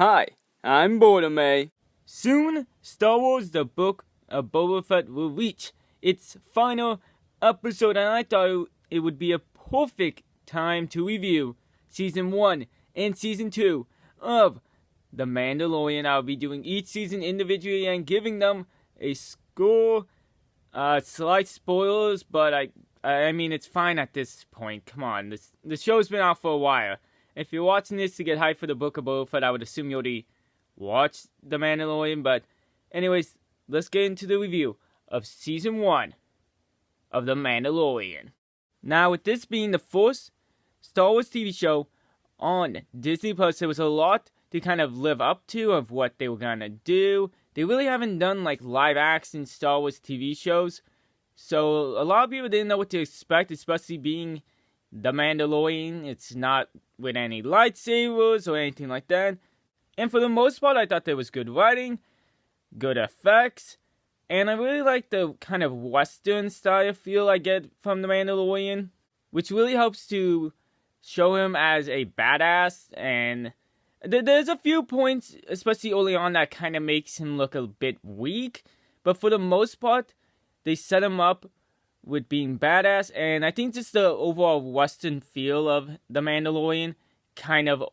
Hi, I'm Birdime. Soon, Star Wars The Book of Boba Fett will reach its final episode, and I thought it would be a perfect time to review Season 1 and Season 2 of The Mandalorian. I'll be doing each season individually and giving them a score. Slight spoilers, but I mean, it's fine at this point. Come on, the show's been out for a while. If you're watching this to get hyped for the Book of Boba Fett, I would assume you already watched The Mandalorian. But anyways, let's get into the review of Season 1 of The Mandalorian. Now, with this being the first Star Wars TV show on Disney+, there was a lot to kind of live up to of what they were going to do. They really haven't done like live-action Star Wars TV shows. So a lot of people didn't know what to expect, especially being The Mandalorian. It's not with any lightsabers or anything like that. And for the most part, I thought there was good writing, good effects, and I really like the kind of Western style feel I get from The Mandalorian, which really helps to show him as a badass. And there's a few points, especially early on, that kind of makes him look a bit weak. But for the most part, they set him up with being badass, and I think just the overall Western feel of The Mandalorian kind of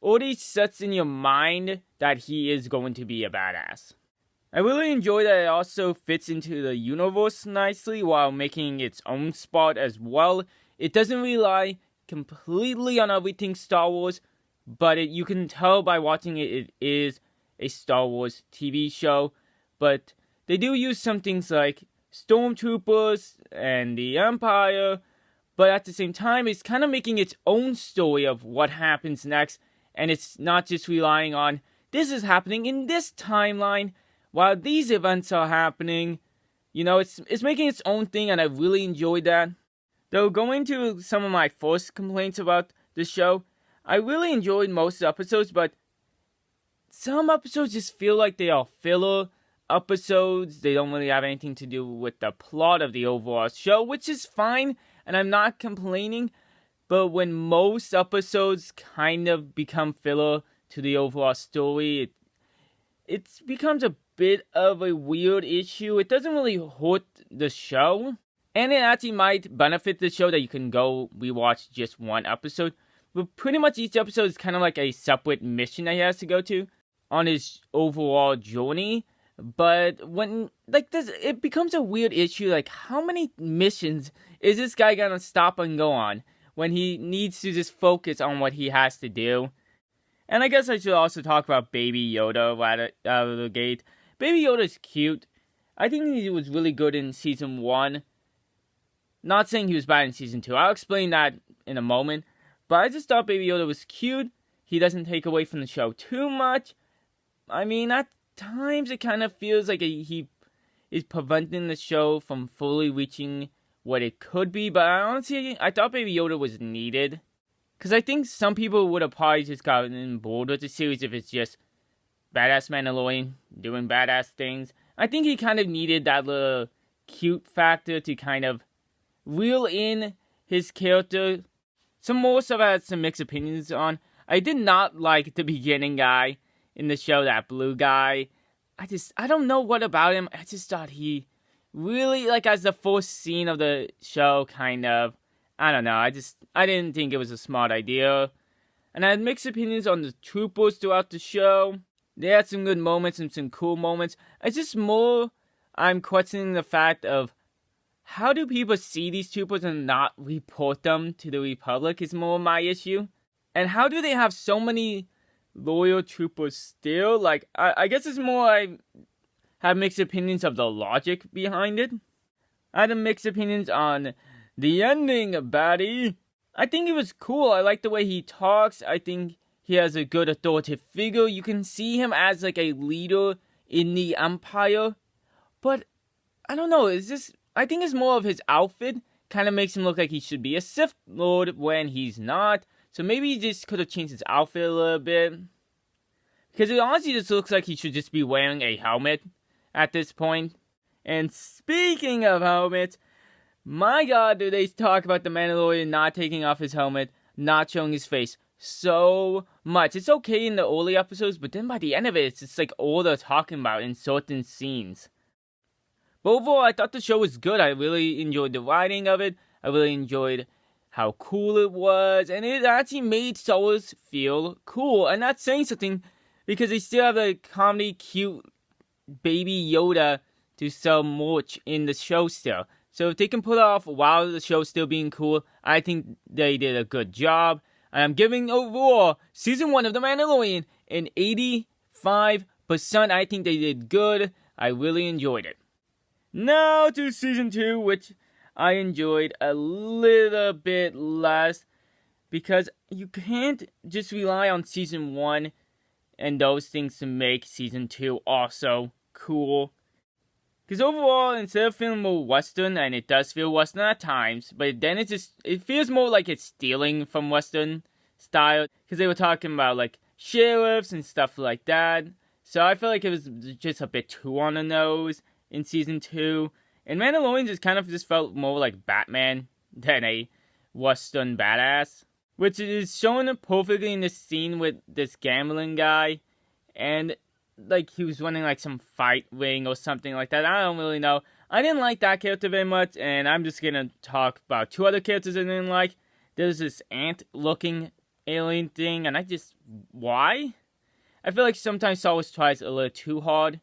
already sets in your mind that he is going to be a badass. I really enjoy that it also fits into the universe nicely while making its own spot as well. It doesn't rely completely on everything Star Wars, but you can tell by watching it, it is a Star Wars TV show. But they do use some things like stormtroopers and the Empire, but at the same time, it's kind of making its own story of what happens next, and it's not just relying on this is happening in this timeline while these events are happening. You know, it's making its own thing, and I really enjoyed that. Though going to some of my first complaints about the show, I really enjoyed most of the episodes, but some episodes just feel like they are filler episodes. They don't really have anything to do with the plot of the overall show, which is fine, and I'm not complaining. But when most episodes kind of become filler to the overall story, it becomes a bit of a weird issue. It doesn't really hurt the show, and it actually might benefit the show that you can go rewatch just one episode. But pretty much each episode is kind of like a separate mission that he has to go to on his overall journey. But when, like this, it becomes a weird issue, like how many missions is this guy gonna stop and go on when he needs to just focus on what he has to do? And I guess I should also talk about Baby Yoda right out of the gate. Baby Yoda's cute. I think he was really good in Season 1. Not saying he was bad in Season 2. I'll explain that in a moment. But I just thought Baby Yoda was cute. He doesn't take away from the show too much. I mean, at times it kind of feels like he is preventing the show from fully reaching what it could be, but honestly, I thought Baby Yoda was needed, because I think some people would have probably just gotten bored with the series if it's just badass Mandalorian doing badass things. I think he kind of needed that little cute factor to kind of reel in his character. Some more stuff I had some mixed opinions on. I did not like the beginning guy in the show, that blue guy. I don't know what about him. I just thought he really, like, as the first scene of the show, kind of, I don't know. I didn't think it was a smart idea. And I had mixed opinions on the troopers throughout the show. They had some good moments and some cool moments. It's just more, I'm questioning the fact of how do people see these troopers and not report them to the Republic is more my issue. And how do they have so many loyal troopers still? Like, I guess it's more I have mixed opinions of the logic behind it. I had mixed opinions on the ending, baddie. I think it was cool. I like the way he talks. I think he has a good authoritative figure. You can see him as like a leader in the Empire. But I don't know, I think it's more of his outfit kind of makes him look like he should be a Sith Lord when he's not. So maybe he just could have changed his outfit a little bit. Because it honestly just looks like he should just be wearing a helmet at this point. And speaking of helmets, my god, do they talk about the Mandalorian not taking off his helmet, not showing his face so much. It's okay in the early episodes, but then by the end of it, it's just like all they're talking about in certain scenes. But overall, I thought the show was good. I really enjoyed the writing of it. I really enjoyed how cool it was, and it actually made Star Wars feel cool. And that's saying something, because they still have a comedy, cute baby Yoda to sell merch in the show still. So if they can pull it off while the show's still being cool, I think they did a good job. And I'm giving overall Season 1 of The Mandalorian an 85%. I think they did good. I really enjoyed it. Now to Season 2, which I enjoyed a little bit less, because you can't just rely on Season 1 and those things to make Season 2 also cool. Because overall, instead of feeling more Western, and it does feel Western at times, but then it feels more like it's stealing from Western style, because they were talking about like sheriffs and stuff like that. So I feel like it was just a bit too on the nose in Season 2. And Mandalorian just felt more like Batman than a Western badass, which is shown perfectly in this scene with this gambling guy, and like he was running like some fight ring or something like that. I don't really know. I didn't like that character very much, and I'm just gonna talk about two other characters I didn't like. There's this ant-looking alien thing, and why? I feel like sometimes Star Wars tries a little too hard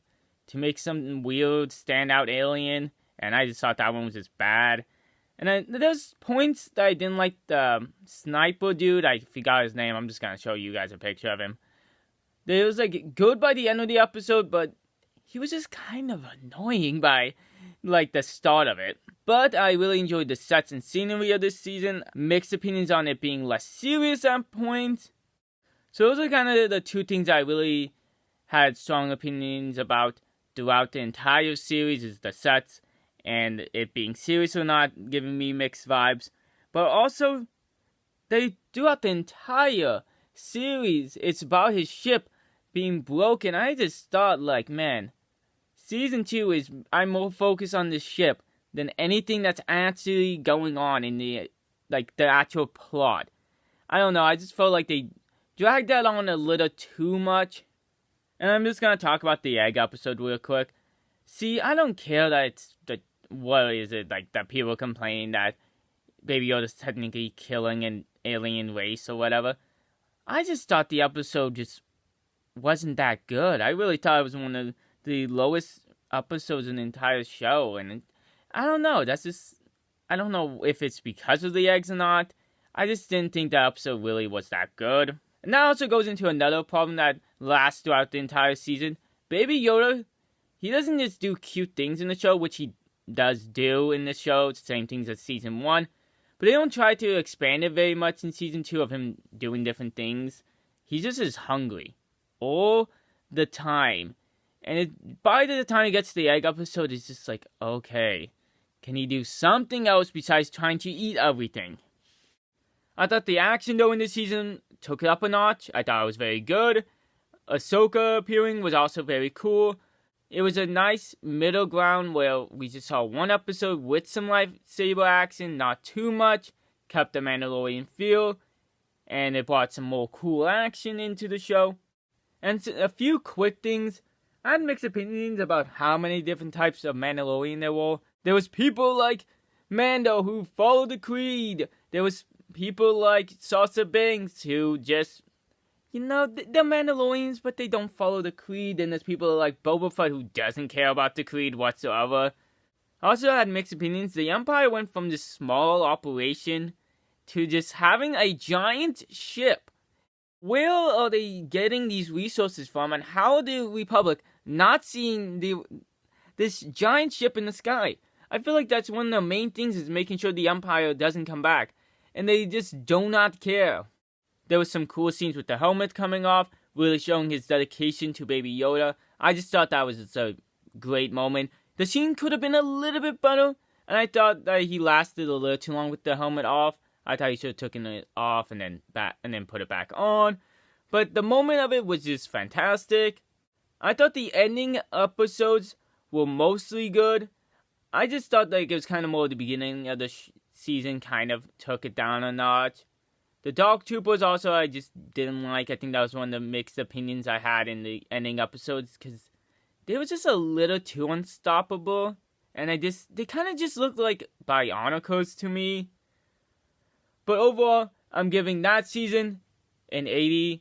to make some weird standout alien, and I just thought that one was just bad. And there's points that I didn't like the sniper dude. I forgot his name. I'm just gonna show you guys a picture of him. It was like good by the end of the episode, but he was just kind of annoying by like the start of it. But I really enjoyed the sets and scenery of this season. Mixed opinions on it being less serious at points. So those are kind of the two things I really had strong opinions about throughout the entire series, is the sets and it being serious or not, giving me mixed vibes. But also, throughout the entire series, it's about his ship being broken. I just thought, like, man, Season 2 I'm more focused on the ship than anything that's actually going on in the actual plot. I don't know, I just felt like they dragged that on a little too much. And I'm just gonna talk about the egg episode real quick. See, I don't care that it's that people complaining that Baby Yoda's technically killing an alien race or whatever. I just thought the episode just wasn't that good. I really thought it was one of the lowest episodes in the entire show, and I don't know, I don't know if it's because of the eggs or not. I just didn't think that episode really was that good. And that also goes into another problem that lasts throughout the entire season. Baby Yoda, he doesn't just do cute things in the show, which he does do in the show. It's the same things as Season 1. But they don't try to expand it very much in Season 2 of him doing different things. He just is hungry all the time. And by the time he gets to the egg episode, it's just like, okay, can he do something else besides trying to eat everything? I thought the action, though, in this season took it up a notch. I thought it was very good. Ahsoka appearing was also very cool. It was a nice middle ground where we just saw one episode with some lightsaber action, not too much, kept the Mandalorian feel, and it brought some more cool action into the show. And a few quick things. I had mixed opinions about how many different types of Mandalorian there were. There was people like Mando who followed the creed. There was people like Sasha Banks who just, they're Mandalorians, but they don't follow the creed. And there's people like Boba Fett who doesn't care about the creed whatsoever. I also had mixed opinions. The Empire went from this small operation to just having a giant ship. Where are they getting these resources from, and how are the Republic not seeing this giant ship in the sky? I feel like that's one of the main things, is making sure the Empire doesn't come back. And they just do not care. There was some cool scenes with the helmet coming off, really showing his dedication to Baby Yoda. I just thought that was just a great moment. The scene could have been a little bit better, and I thought that he lasted a little too long with the helmet off. I thought he should have taken it off and then put it back on. But the moment of it was just fantastic. I thought the ending episodes were mostly good. I just thought like it was kind of more the beginning of the season kind of took it down a notch. The Dark Troopers also I just didn't like. I think that was one of the mixed opinions I had in the ending episodes because they were just a little too unstoppable. And they kind of just looked like Bionicles to me. But overall, I'm giving that season an 82%.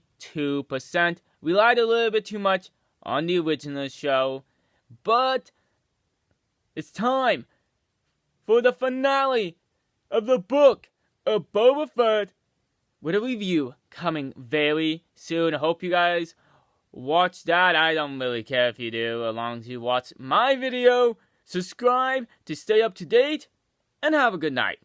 Relied a little bit too much on the original show. But it's time for the finale of the Book of Boba Fett with a review coming very soon. I hope you guys watch that. I don't really care if you do, as long as you watch my video. Subscribe to stay up to date, and have a good night.